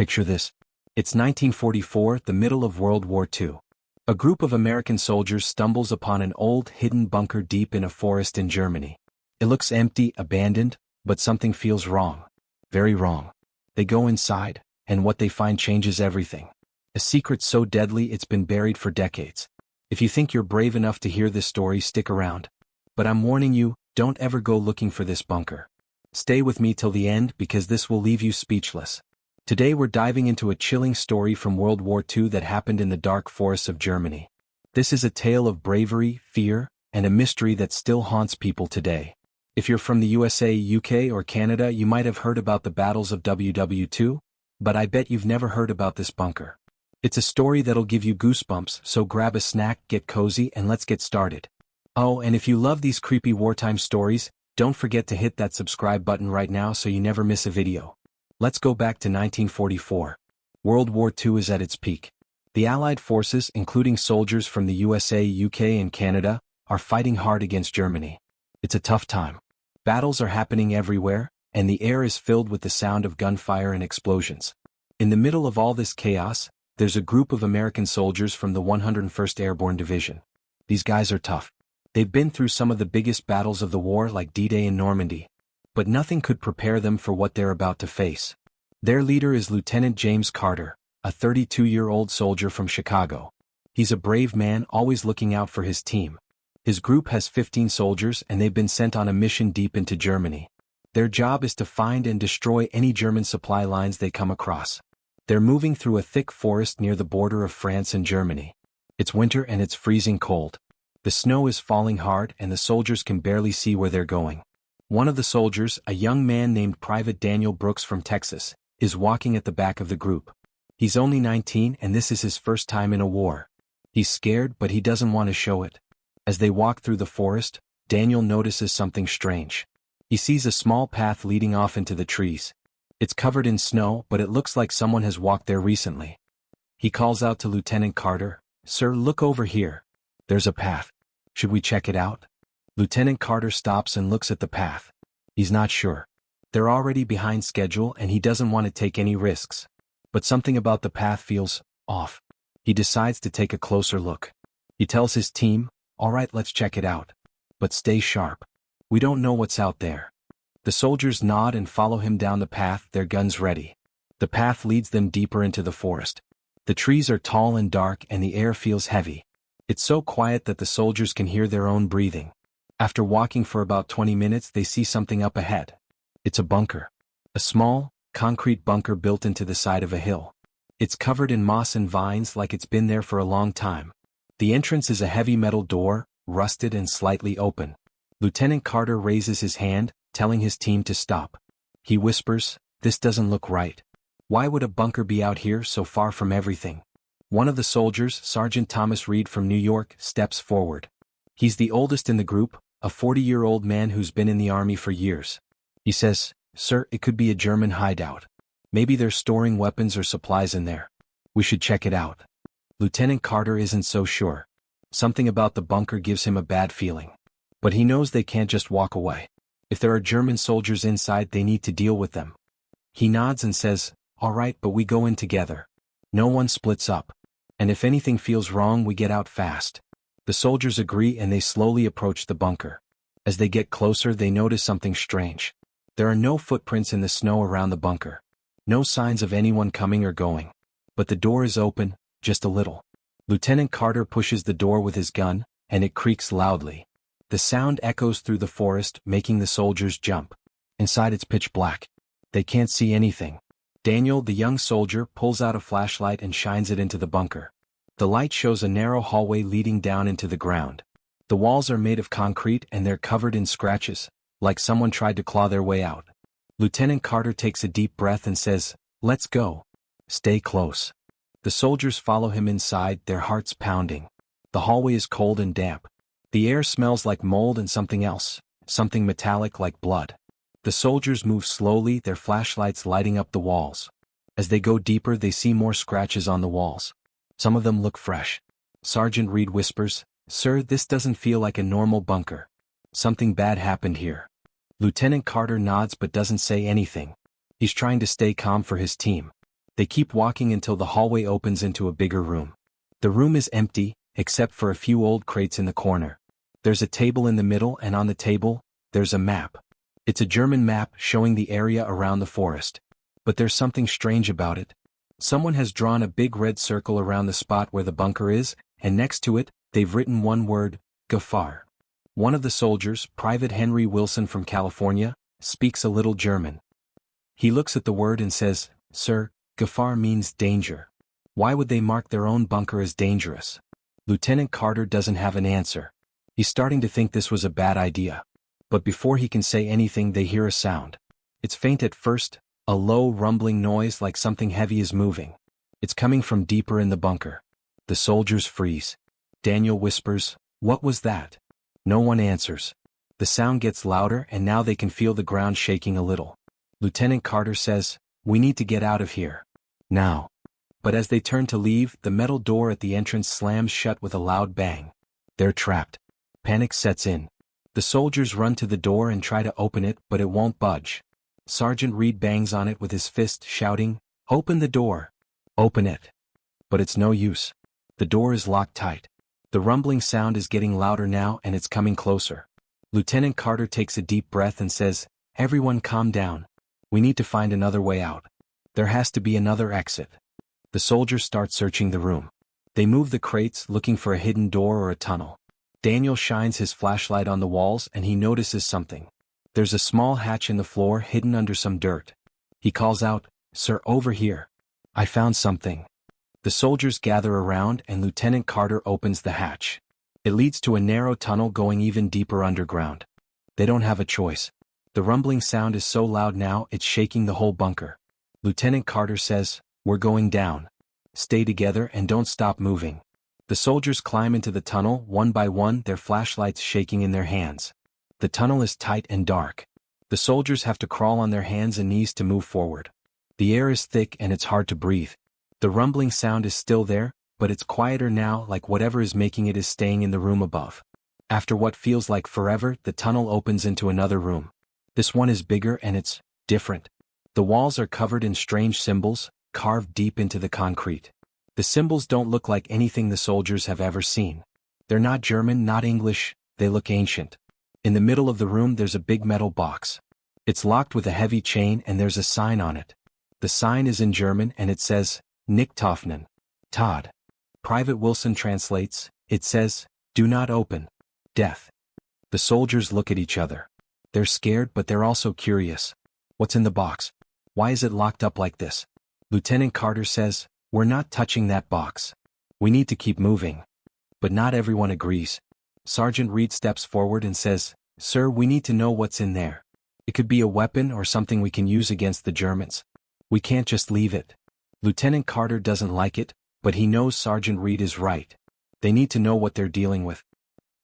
Picture this. It's 1944, the middle of World War II. A group of American soldiers stumbles upon an old, hidden bunker deep in a forest in Germany. It looks empty, abandoned, but something feels wrong. Very wrong. They go inside, and what they find changes everything. A secret so deadly it's been buried for decades. If you think you're brave enough to hear this story, stick around. But I'm warning you, don't ever go looking for this bunker. Stay with me till the end because this will leave you speechless. Today we're diving into a chilling story from World War II that happened in the dark forests of Germany. This is a tale of bravery, fear, and a mystery that still haunts people today. If you're from the USA, UK, or Canada, you might have heard about the battles of WW2, but I bet you've never heard about this bunker. It's a story that'll give you goosebumps, so grab a snack, get cozy, and let's get started. Oh, and if you love these creepy wartime stories, don't forget to hit that subscribe button right now so you never miss a video. Let's go back to 1944. World War II is at its peak. The Allied forces, including soldiers from the USA, UK, and Canada, are fighting hard against Germany. It's a tough time. Battles are happening everywhere, and the air is filled with the sound of gunfire and explosions. In the middle of all this chaos, there's a group of American soldiers from the 101st Airborne Division. These guys are tough. They've been through some of the biggest battles of the war like D-Day and Normandy. But nothing could prepare them for what they're about to face. Their leader is Lieutenant James Carter, a 32-year-old soldier from Chicago. He's a brave man always looking out for his team. His group has 15 soldiers and they've been sent on a mission deep into Germany. Their job is to find and destroy any German supply lines they come across. They're moving through a thick forest near the border of France and Germany. It's winter and it's freezing cold. The snow is falling hard and the soldiers can barely see where they're going. One of the soldiers, a young man named Private Daniel Brooks from Texas, is walking at the back of the group. He's only 19 and this is his first time in a war. He's scared but he doesn't want to show it. As they walk through the forest, Daniel notices something strange. He sees a small path leading off into the trees. It's covered in snow but it looks like someone has walked there recently. He calls out to Lieutenant Carter, "Sir, look over here. There's a path. Should we check it out?" Lieutenant Carter stops and looks at the path. He's not sure. They're already behind schedule and he doesn't want to take any risks. But something about the path feels off. He decides to take a closer look. He tells his team, "All right, let's check it out. But stay sharp. We don't know what's out there." The soldiers nod and follow him down the path, their guns ready. The path leads them deeper into the forest. The trees are tall and dark and the air feels heavy. It's so quiet that the soldiers can hear their own breathing. After walking for about 20 minutes, they see something up ahead. It's a bunker. A small, concrete bunker built into the side of a hill. It's covered in moss and vines like it's been there for a long time. The entrance is a heavy metal door, rusted and slightly open. Lieutenant Carter raises his hand, telling his team to stop. He whispers, "This doesn't look right. Why would a bunker be out here so far from everything?" One of the soldiers, Sergeant Thomas Reed from New York, steps forward. He's the oldest in the group, a 40-year-old man who's been in the army for years. He says, "Sir, it could be a German hideout. Maybe they're storing weapons or supplies in there. We should check it out." Lieutenant Carter isn't so sure. Something about the bunker gives him a bad feeling. But he knows they can't just walk away. If there are German soldiers inside, they need to deal with them. He nods and says, "All right, but we go in together. No one splits up. And if anything feels wrong, we get out fast." The soldiers agree and they slowly approach the bunker. As they get closer, they notice something strange. There are no footprints in the snow around the bunker. No signs of anyone coming or going. But the door is open, just a little. Lieutenant Carter pushes the door with his gun, and it creaks loudly. The sound echoes through the forest, making the soldiers jump. Inside it's pitch black. They can't see anything. Daniel, the young soldier, pulls out a flashlight and shines it into the bunker. The light shows a narrow hallway leading down into the ground. The walls are made of concrete and they're covered in scratches, like someone tried to claw their way out. Lieutenant Carter takes a deep breath and says, "Let's go. Stay close." The soldiers follow him inside, their hearts pounding. The hallway is cold and damp. The air smells like mold and something else, something metallic like blood. The soldiers move slowly, their flashlights lighting up the walls. As they go deeper, they see more scratches on the walls. Some of them look fresh. Sergeant Reed whispers, "Sir, this doesn't feel like a normal bunker. Something bad happened here." Lieutenant Carter nods but doesn't say anything. He's trying to stay calm for his team. They keep walking until the hallway opens into a bigger room. The room is empty, except for a few old crates in the corner. There's a table in the middle, and on the table, there's a map. It's a German map showing the area around the forest. But there's something strange about it. Someone has drawn a big red circle around the spot where the bunker is, and next to it, they've written one word, Gefahr. One of the soldiers, Private Henry Wilson from California, speaks a little German. He looks at the word and says, "Sir, Gefahr means danger. Why would they mark their own bunker as dangerous?" Lieutenant Carter doesn't have an answer. He's starting to think this was a bad idea. But before he can say anything, they hear a sound. It's faint at first, a low rumbling noise like something heavy is moving. It's coming from deeper in the bunker. The soldiers freeze. Daniel whispers, "What was that?" No one answers. The sound gets louder, and now they can feel the ground shaking a little. Lieutenant Carter says, "We need to get out of here. Now." But as they turn to leave, the metal door at the entrance slams shut with a loud bang. They're trapped. Panic sets in. The soldiers run to the door and try to open it, but it won't budge. Sergeant Reed bangs on it with his fist, shouting, "Open the door! Open it!" But it's no use. The door is locked tight. The rumbling sound is getting louder now, and it's coming closer. Lieutenant Carter takes a deep breath and says, "Everyone calm down. We need to find another way out. There has to be another exit." The soldiers start searching the room. They move the crates, looking for a hidden door or a tunnel. Daniel shines his flashlight on the walls, and he notices something. There's a small hatch in the floor hidden under some dirt. He calls out, "Sir, over here. I found something." The soldiers gather around, and Lieutenant Carter opens the hatch. It leads to a narrow tunnel going even deeper underground. They don't have a choice. The rumbling sound is so loud now it's shaking the whole bunker. Lieutenant Carter says, "We're going down. Stay together and don't stop moving." The soldiers climb into the tunnel one by one, their flashlights shaking in their hands. The tunnel is tight and dark. The soldiers have to crawl on their hands and knees to move forward. The air is thick and it's hard to breathe. The rumbling sound is still there, but it's quieter now, like whatever is making it is staying in the room above. After what feels like forever, the tunnel opens into another room. This one is bigger and it's different. The walls are covered in strange symbols, carved deep into the concrete. The symbols don't look like anything the soldiers have ever seen. They're not German, not English, they look ancient. In the middle of the room there's a big metal box. It's locked with a heavy chain and there's a sign on it. The sign is in German and it says, "Nicht öffnen." Todd. Private Wilson translates, it says, "Do not open. Death." The soldiers look at each other. They're scared, but they're also curious. What's in the box? Why is it locked up like this? Lieutenant Carter says, "We're not touching that box. We need to keep moving." But not everyone agrees. Sergeant Reed steps forward and says, "Sir, we need to know what's in there. It could be a weapon or something we can use against the Germans. We can't just leave it." Lieutenant Carter doesn't like it, but he knows Sergeant Reed is right. They need to know what they're dealing with.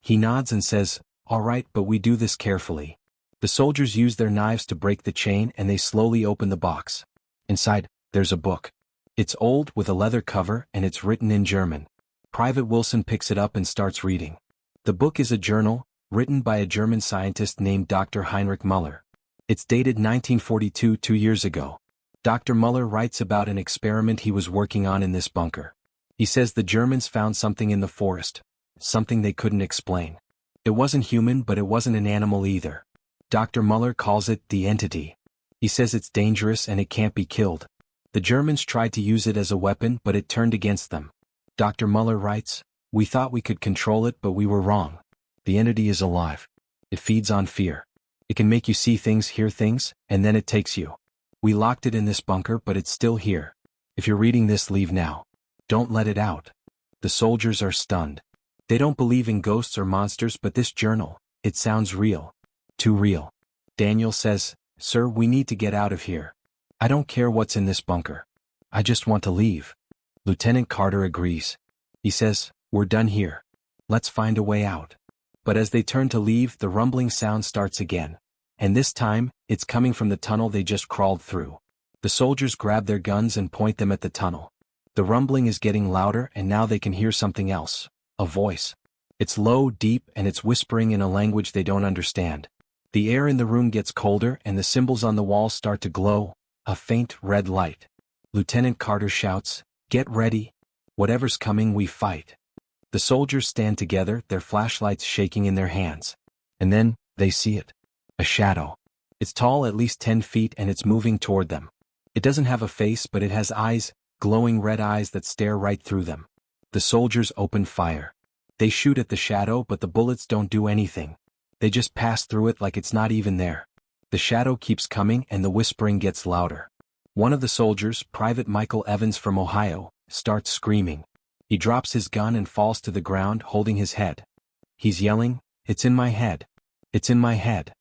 He nods and says, "All right, but we do this carefully." The soldiers use their knives to break the chain and they slowly open the box. Inside, there's a book. It's old with a leather cover and it's written in German. Private Wilson picks it up and starts reading. The book is a journal, written by a German scientist named Dr. Heinrich Müller. It's dated 1942, 2 years ago. Dr. Müller writes about an experiment he was working on in this bunker. He says the Germans found something in the forest, something they couldn't explain. It wasn't human, but it wasn't an animal either. Dr. Müller calls it the entity. He says it's dangerous and it can't be killed. The Germans tried to use it as a weapon, but it turned against them. Dr. Müller writes, "We thought we could control it, but we were wrong. The entity is alive. It feeds on fear. It can make you see things, hear things, and then it takes you. We locked it in this bunker, but it's still here. If you're reading this, leave now. Don't let it out." The soldiers are stunned. They don't believe in ghosts or monsters, but this journal, it sounds real. Too real. Daniel says, "Sir, we need to get out of here. I don't care what's in this bunker. I just want to leave." Lieutenant Carter agrees. He says, "We're done here. Let's find a way out." But as they turn to leave, the rumbling sound starts again. And this time, it's coming from the tunnel they just crawled through. The soldiers grab their guns and point them at the tunnel. The rumbling is getting louder, and now they can hear something else. A voice. It's low, deep, and it's whispering in a language they don't understand. The air in the room gets colder and the symbols on the wall start to glow, a faint red light. Lieutenant Carter shouts, "Get ready. Whatever's coming, we fight." The soldiers stand together, their flashlights shaking in their hands. And then, they see it. A shadow. It's tall, at least 10 feet, and it's moving toward them. It doesn't have a face, but it has eyes, glowing red eyes that stare right through them. The soldiers open fire. They shoot at the shadow, but the bullets don't do anything. They just pass through it like it's not even there. The shadow keeps coming, and the whispering gets louder. One of the soldiers, Private Michael Evans from Ohio, starts screaming. He drops his gun and falls to the ground, holding his head. He's yelling, "It's in my head. It's in my head."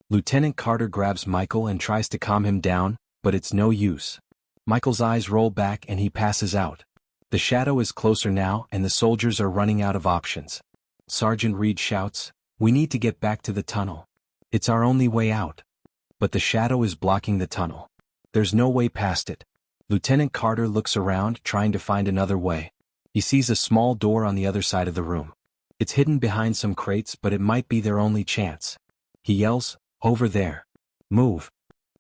Lieutenant Carter grabs Michael and tries to calm him down, but it's no use. Michael's eyes roll back and he passes out. The shadow is closer now, and the soldiers are running out of options. Sergeant Reed shouts, "We need to get back to the tunnel. It's our only way out." But the shadow is blocking the tunnel. There's no way past it. Lieutenant Carter looks around, trying to find another way. He sees a small door on the other side of the room. It's hidden behind some crates, but it might be their only chance. He yells, "Over there. Move."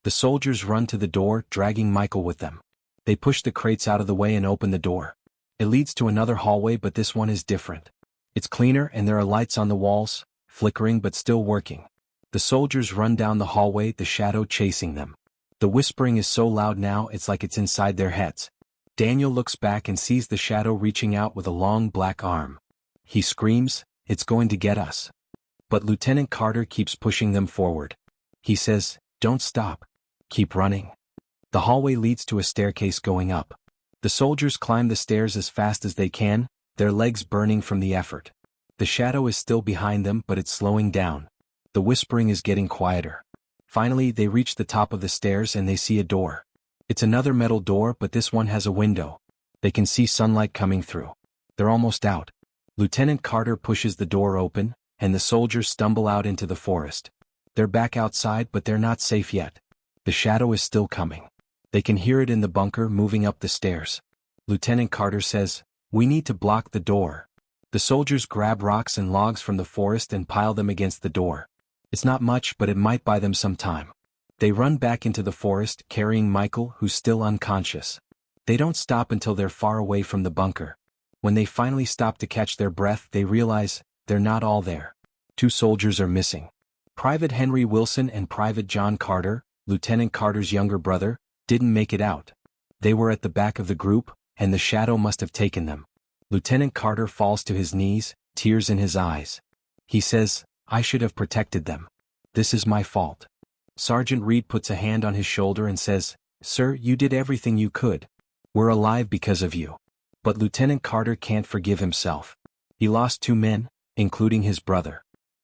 The soldiers run to the door, dragging Michael with them. They push the crates out of the way and open the door. It leads to another hallway, but this one is different. It's cleaner, and there are lights on the walls, flickering but still working. The soldiers run down the hallway, the shadow chasing them. The whispering is so loud now it's like it's inside their heads. Daniel looks back and sees the shadow reaching out with a long black arm. He screams, "It's going to get us." But Lieutenant Carter keeps pushing them forward. He says, "Don't stop. Keep running." The hallway leads to a staircase going up. The soldiers climb the stairs as fast as they can, their legs burning from the effort. The shadow is still behind them, but it's slowing down. The whispering is getting quieter. Finally, they reach the top of the stairs and they see a door. It's another metal door, but this one has a window. They can see sunlight coming through. They're almost out. Lieutenant Carter pushes the door open, and the soldiers stumble out into the forest. They're back outside, but they're not safe yet. The shadow is still coming. They can hear it in the bunker moving up the stairs. Lieutenant Carter says, "We need to block the door." The soldiers grab rocks and logs from the forest and pile them against the door. It's not much, but it might buy them some time. They run back into the forest, carrying Michael, who's still unconscious. They don't stop until they're far away from the bunker. When they finally stop to catch their breath, they realize they're not all there. 2 soldiers are missing. Private Henry Wilson and Private John Carter, Lieutenant Carter's younger brother, didn't make it out. They were at the back of the group, and the shadow must have taken them. Lieutenant Carter falls to his knees, tears in his eyes. He says, "I should have protected them. This is my fault." Sergeant Reed puts a hand on his shoulder and says, "Sir, you did everything you could. We're alive because of you." But Lieutenant Carter can't forgive himself. He lost 2 men, including his brother.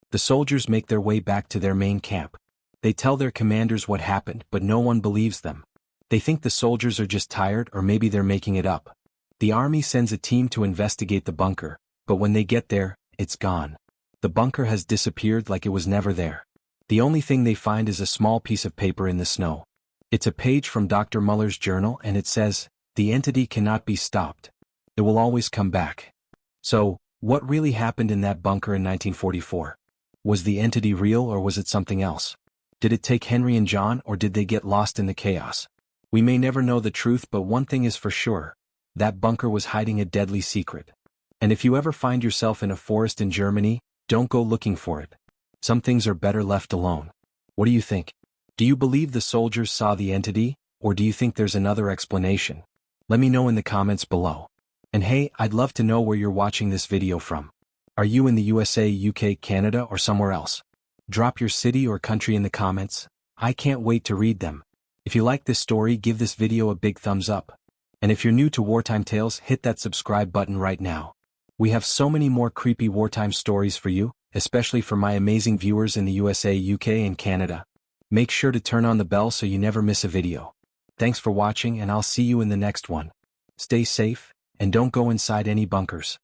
The soldiers make their way back to their main camp. They tell their commanders what happened, but no one believes them. They think the soldiers are just tired, or maybe they're making it up. The army sends a team to investigate the bunker, but when they get there, it's gone. The bunker has disappeared like it was never there. The only thing they find is a small piece of paper in the snow. It's a page from Dr. Muller's journal, and it says, "The entity cannot be stopped. It will always come back." So, what really happened in that bunker in 1944? Was the entity real, or was it something else? Did it take Henry and John, or did they get lost in the chaos? We may never know the truth, but one thing is for sure. That bunker was hiding a deadly secret. And if you ever find yourself in a forest in Germany, don't go looking for it. Some things are better left alone. What do you think? Do you believe the soldiers saw the entity, or do you think there's another explanation? Let me know in the comments below. And hey, I'd love to know where you're watching this video from. Are you in the USA, UK, Canada, or somewhere else? Drop your city or country in the comments. I can't wait to read them. If you like this story, give this video a big thumbs up. And if you're new to Wartime Tales, hit that subscribe button right now. We have so many more creepy wartime stories for you, especially for my amazing viewers in the USA, UK, and Canada. Make sure to turn on the bell so you never miss a video. Thanks for watching, and I'll see you in the next one. Stay safe, and don't go inside any bunkers.